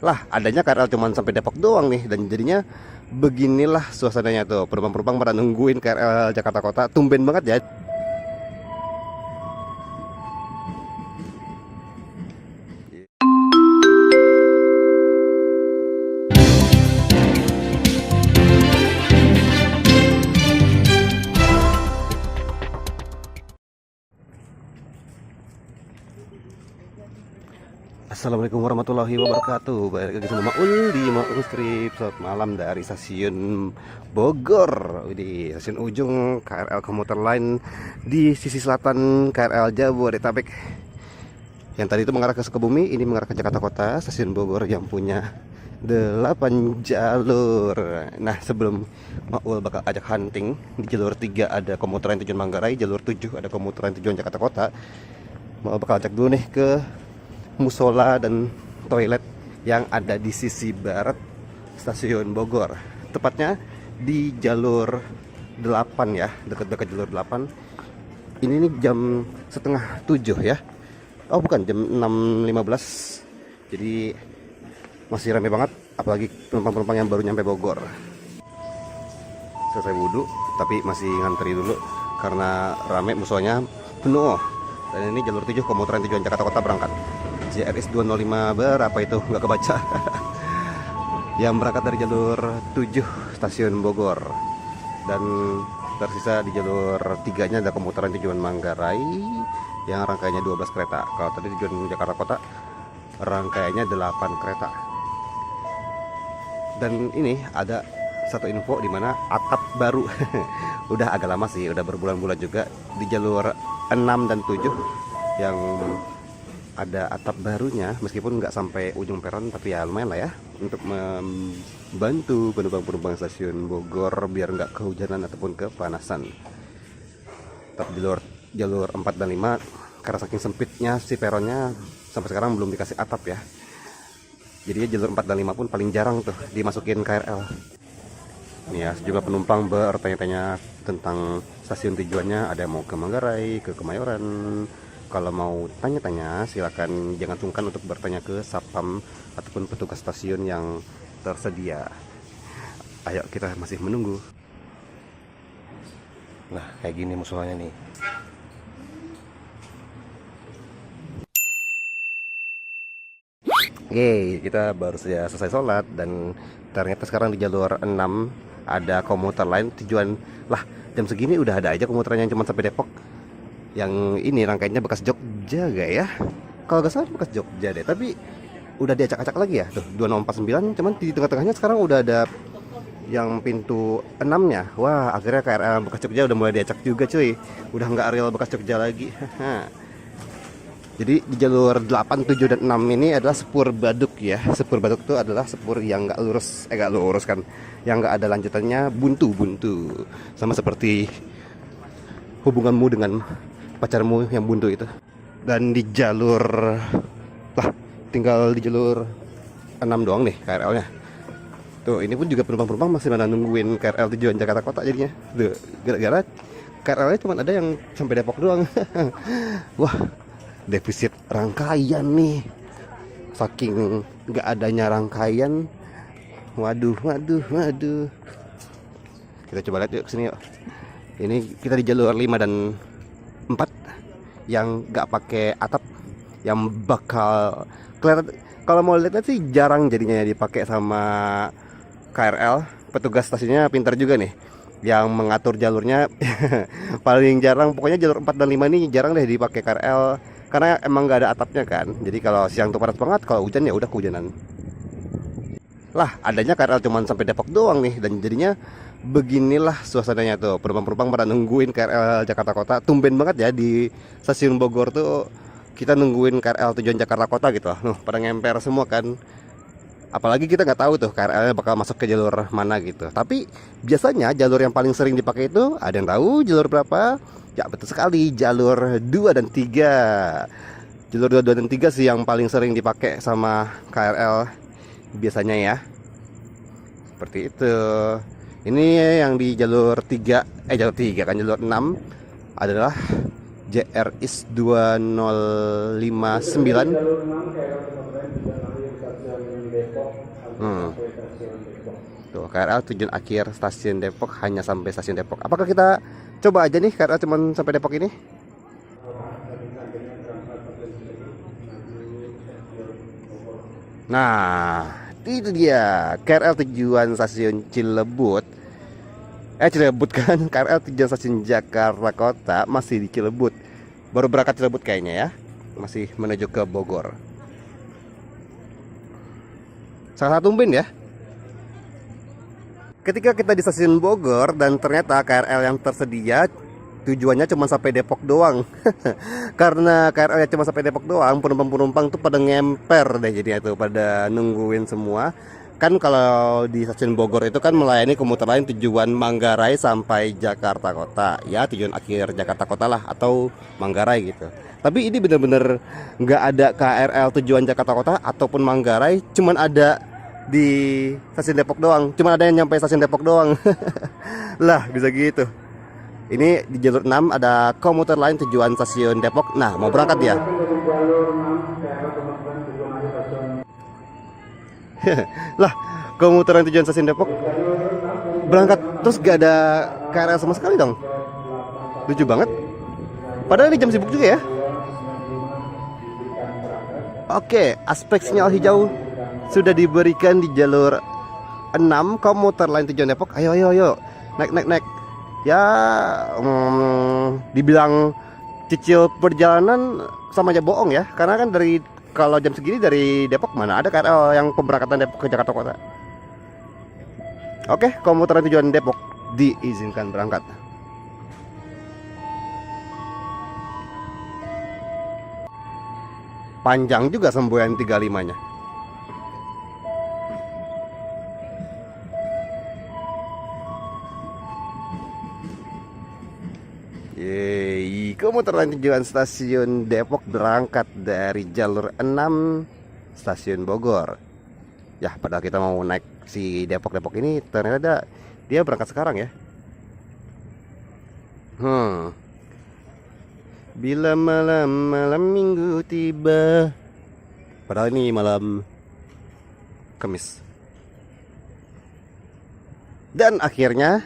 Lah, adanya KRL cuman sampai Depok doang nih, dan jadinya beginilah suasananya tuh. Penumpang-penumpang pada nungguin KRL Jakarta Kota. Tumben banget ya. Assalamualaikum warahmatullahi wabarakatuh. Balik lagi sama Maul di Maul Strip. Selamat malam dari stasiun Bogor, di stasiun ujung KRL komuter lain di sisi selatan KRL Jabodetabek. Yang tadi itu mengarah ke Sukabumi, ini mengarah ke Jakarta Kota. Stasiun Bogor yang punya 8 jalur. Nah, sebelum Maul bakal ajak hunting, di jalur 3 ada komuter lain tujuan Manggarai, jalur 7 ada komuter lain tujuan Jakarta Kota. Maul bakal ajak dulu nih ke musola dan toilet yang ada di sisi barat stasiun Bogor, tepatnya di jalur 8 ya, dekat-dekat jalur 8. Ini nih jam setengah 7 ya. Oh bukan, jam 6.15. Jadi masih ramai banget, apalagi penumpang-penumpang yang baru nyampe Bogor. Selesai wudhu tapi masih ngantri dulu karena rame, musolanya penuh. Dan ini jalur 7 komuter tujuan Jakarta Kota berangkat. JRS 205 berapa itu nggak kebaca. Yang berangkat dari jalur 7 stasiun Bogor, dan tersisa di jalur 3 nya ada komuter tujuan Manggarai yang rangkaiannya 12 kereta. Kalau tadi tujuan Jakarta Kota rangkaiannya 8 kereta. Dan ini ada satu info di mana atap baru. Udah agak lama sih, udah berbulan-bulan juga di jalur 6 dan 7 yang ada atap barunya, meskipun nggak sampai ujung peron, tapi ya lumayan lah ya untuk membantu penumpang-penumpang stasiun Bogor biar nggak kehujanan ataupun kepanasan. Tapi jalur 4 dan 5 karena saking sempitnya si peronnya sampai sekarang belum dikasih atap ya. Jadi jalur 4 dan 5 pun paling jarang tuh dimasukin KRL. Nih ya, sejumlah penumpang bertanya-tanya tentang stasiun tujuannya, ada yang mau ke Manggarai, ke Kemayoran. Kalau mau tanya-tanya, silakan jangan sungkan untuk bertanya ke Satpam ataupun petugas stasiun yang tersedia. Ayo, kita masih menunggu. Nah, kayak gini musolanya nih. Oke, kita baru saja selesai sholat, dan ternyata sekarang di jalur 6 ada komuter lain tujuan. Lah, jam segini udah ada aja komuternya yang cuma sampai Depok. Yang ini rangkaiannya bekas Jogja gak ya? Kalau gak salah bekas Jogja deh, tapi udah diacak-acak lagi ya. Tuh 2649, cuman di tengah-tengahnya sekarang udah ada yang pintu 6-nya. Wah, akhirnya KRL bekas Jogja udah mulai diacak juga cuy. Udah nggak real bekas Jogja lagi. Jadi di jalur 8, 7 dan 6 ini adalah sepur baduk ya. Sepur baduk itu adalah sepur yang nggak lurus, nggak lurus kan, yang nggak ada lanjutannya, buntu-buntu. Sama seperti hubunganmu dengan pacarmu yang buntu itu. Dan di jalur tinggal di jalur 6 doang nih KRL-nya. Tuh, ini pun juga penumpang-penumpang masih pada nungguin KRL tujuan Jakarta Kota jadinya. Tuh, gara-gara KRL-nya cuma ada yang sampai Depok doang. Wah, defisit rangkaian nih. Saking nggak adanya rangkaian. Waduh. Kita coba lihat yuk kesini yuk. Ini kita di jalur 5 dan 4 yang nggak pakai atap, yang bakal kelihatan. Kalau mau lihat sih jarang jadinya dipakai sama KRL. Petugas stasiunnya pintar juga nih yang mengatur jalurnya. Paling jarang, pokoknya jalur 4 dan 5 ini jarang deh dipakai KRL karena emang nggak ada atapnya kan. Jadi kalau siang tuh panas banget, kalau hujan ya udah kehujanan. Lah, adanya KRL cuman sampai Depok doang nih, dan jadinya beginilah suasananya tuh. Penumpang-penumpang pada nungguin KRL Jakarta Kota. Tumben banget ya di stasiun Bogor tuh kita nungguin KRL tujuan Jakarta Kota gitu. Pada ngemper semua kan. Apalagi kita nggak tahu tuh KRL-nya bakal masuk ke jalur mana gitu. Tapi biasanya jalur yang paling sering dipakai itu, ada yang tahu jalur berapa? Ya betul sekali, jalur 2 dan 3. Jalur 2 dan 3 sih yang paling sering dipakai sama KRL biasanya ya. Seperti itu. Ini yang di jalur 3, jalur 3 kan, jalur 6 adalah JRS 2059 Hmm. Tuh, KRL tujuan akhir stasiun Depok hanya sampai stasiun Depok. Apakah kita coba aja nih KRL cuman sampai Depok ini? Nah, itu dia KRL tujuan stasiun Cilebut. Cilebut kan, KRL tujuan stasiun Jakarta Kota masih di Cilebut. Baru berangkat Cilebut kayaknya ya. Masih menuju ke Bogor. Sangat tumben ya. Ketika kita di stasiun Bogor dan ternyata KRL yang tersedia tujuannya cuma sampai Depok doang. Karena KRL cuma sampai Depok doang, penumpang-penumpang tuh pada ngemper deh jadinya tuh, pada nungguin semua. Kan kalau di stasiun Bogor itu kan melayani komuter lain tujuan Manggarai sampai Jakarta Kota. Ya, tujuan akhir Jakarta Kota lah atau Manggarai gitu. Tapi ini bener-bener nggak ada KRL tujuan Jakarta Kota ataupun Manggarai, cuman ada di stasiun Depok doang. Cuman ada yang nyampe stasiun Depok doang. Lah, bisa gitu. Ini di jalur 6 ada komuter lain tujuan stasiun Depok. Nah, mau berangkat dia. Lah, komuter lain tujuan stasiun Depok berangkat terus gak ada KRL sama sekali dong. Lucu banget. Padahal ini jam sibuk juga ya. Oke, aspek sinyal hijau sudah diberikan di jalur 6 komuter lain tujuan Depok. Ayo ayo ayo. Naik. Ya, dibilang cicil perjalanan sama aja bohong ya. Karena kan kalau jam segini dari Depok mana ada KRL yang pemberangkatan Depok ke Jakarta Kota. Oke, komuter lain tujuan Depok diizinkan berangkat. Panjang juga semboyan 35-nya. Yeay, komuter lain tujuan stasiun Depok berangkat dari jalur 6 stasiun Bogor. Ya, padahal kita mau naik si Depok ini ternyata dia berangkat sekarang ya. Bila malam minggu tiba. Padahal ini malam Kamis. Dan akhirnya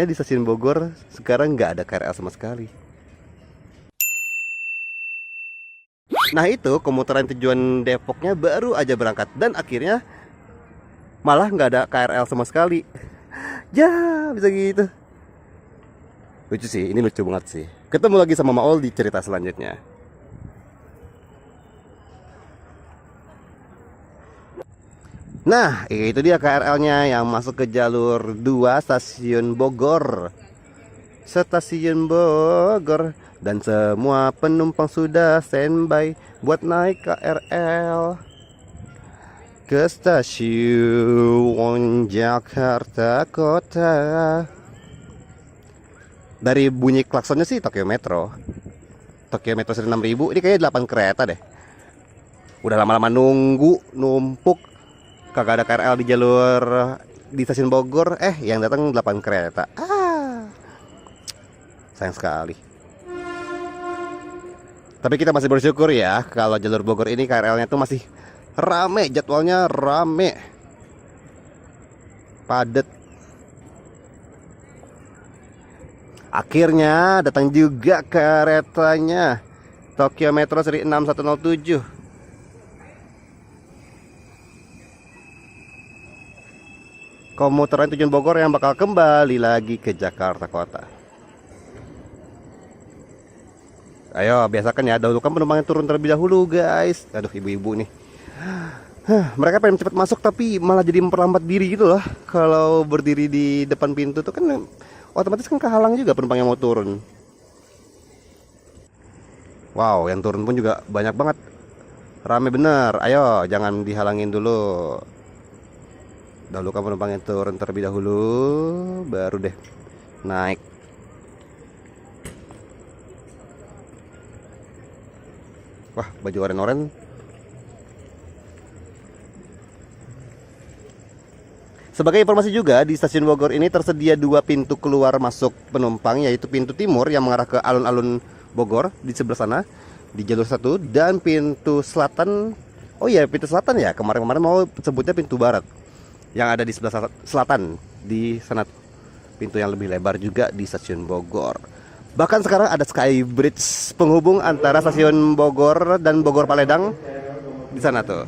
di stasiun Bogor sekarang nggak ada KRL sama sekali. Nah, itu komuter lain tujuan Depoknya baru aja berangkat dan akhirnya malah nggak ada KRL sama sekali. Ya, bisa gitu. Lucu sih, ini lucu banget sih. Ketemu lagi sama Maul di cerita selanjutnya. Nah, itu dia KRL-nya yang masuk ke jalur 2 stasiun Bogor. Stasiun Bogor dan semua penumpang sudah standby buat naik KRL ke stasiun Jakarta Kota. Dari bunyi klaksonnya sih Tokyo Metro seri 6000. Ini kayaknya 8 kereta deh. Udah lama-lama numpuk kagak ada KRL di stasiun Bogor. Yang datang 8 kereta. Sayang sekali. Tapi kita masih bersyukur ya kalau jalur Bogor ini KRL-nya tuh masih rame, jadwalnya rame, padet. Akhirnya datang juga keretanya Tokyo Metro seri 6107. Komuter lain tujuan Bogor yang bakal kembali lagi ke Jakarta Kota. Ayo, biasakan ya, dahulukan penumpang yang turun terlebih dahulu guys. Aduh, ibu-ibu nih. Mereka pengen cepat masuk tapi malah jadi memperlambat diri gitu loh. Kalau berdiri di depan pintu tuh kan otomatis kan kehalang juga penumpang yang mau turun. Wow, yang turun pun juga banyak banget. Rame bener. Ayo, jangan dihalangin dulu. Dahulukan penumpang yang turun terlebih dahulu, baru deh naik. Wah, baju oren-oren. Sebagai informasi juga, di stasiun Bogor ini tersedia 2 pintu keluar masuk penumpang, yaitu pintu timur yang mengarah ke alun-alun Bogor di sebelah sana, di jalur 1, dan pintu selatan Oh iya, pintu selatan ya. Kemarin-kemarin mau sebutnya pintu barat. Yang ada di sebelah selatan di sana. Pintu yang lebih lebar juga di stasiun Bogor. Bahkan sekarang ada sky bridge penghubung antara stasiun Bogor dan Bogor Paledang di sana tuh.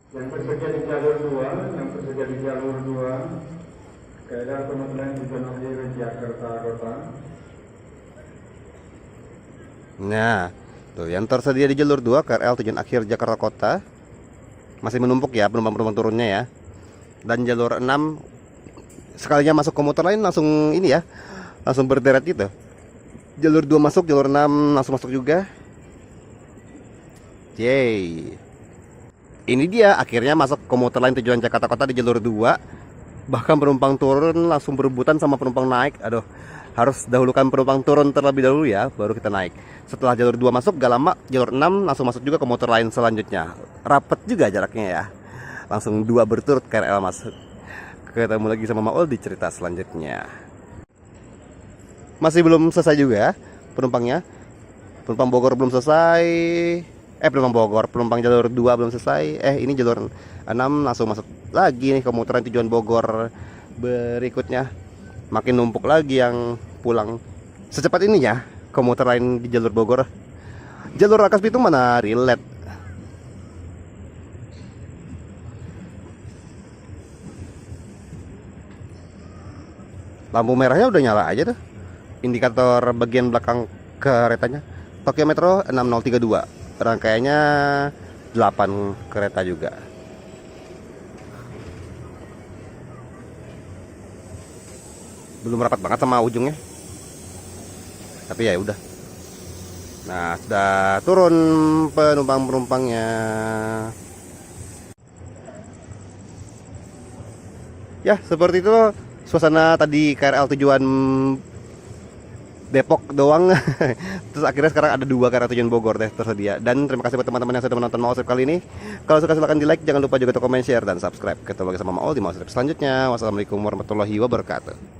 Yang tersedia di jalur 2, keadaan penutupan tujuan akhir Jakarta Kota. Nah, tuh yang tersedia di jalur 2 KRL tujuan akhir Jakarta Kota. Masih menumpuk ya penumpang-penumpang turunnya ya. Dan jalur 6 sekalinya masuk komuter lain langsung ini ya. Langsung berderet gitu. Jalur 2 masuk, jalur 6 langsung masuk juga. Yeay. Ini dia akhirnya masuk komuter lain tujuan Jakarta Kota di jalur 2. Bahkan penumpang turun langsung berebutan sama penumpang naik. Aduh, harus dahulukan penumpang turun terlebih dahulu ya, baru kita naik. Setelah jalur 2 masuk, gak lama jalur 6 langsung masuk juga komuter lain selanjutnya. Rapet juga jaraknya ya. Langsung 2 berturut KRL masuk. Ketemu lagi sama Maul di cerita selanjutnya. Masih belum selesai juga penumpangnya. Penumpang Bogor belum selesai. Penumpang jalur 2 belum selesai. Ini jalur 6 langsung masuk lagi nih komuteran tujuan Bogor berikutnya. Makin numpuk lagi yang pulang. Secepat ini ya komuter lain di jalur Bogor. Jalur Rangkas Bitung mana relate. Lampu merahnya udah nyala aja tuh. Indikator bagian belakang keretanya. Tokyo Metro 6032. Rangkaiannya 8 kereta juga. Belum rapat banget sama ujungnya. Tapi ya udah. Nah, sudah turun penumpang-penumpangnya. Ya, seperti itu suasana tadi KRL tujuan Depok doang. Terus akhirnya sekarang ada 2 KRL tujuan Bogor deh tersedia. Dan terima kasih buat teman-teman yang sudah menonton Maul kali ini. Kalau suka silahkan di like, jangan lupa juga untuk komen, share, dan subscribe. Ketemu lagi sama Maul di Maul selanjutnya. Wassalamualaikum warahmatullahi wabarakatuh.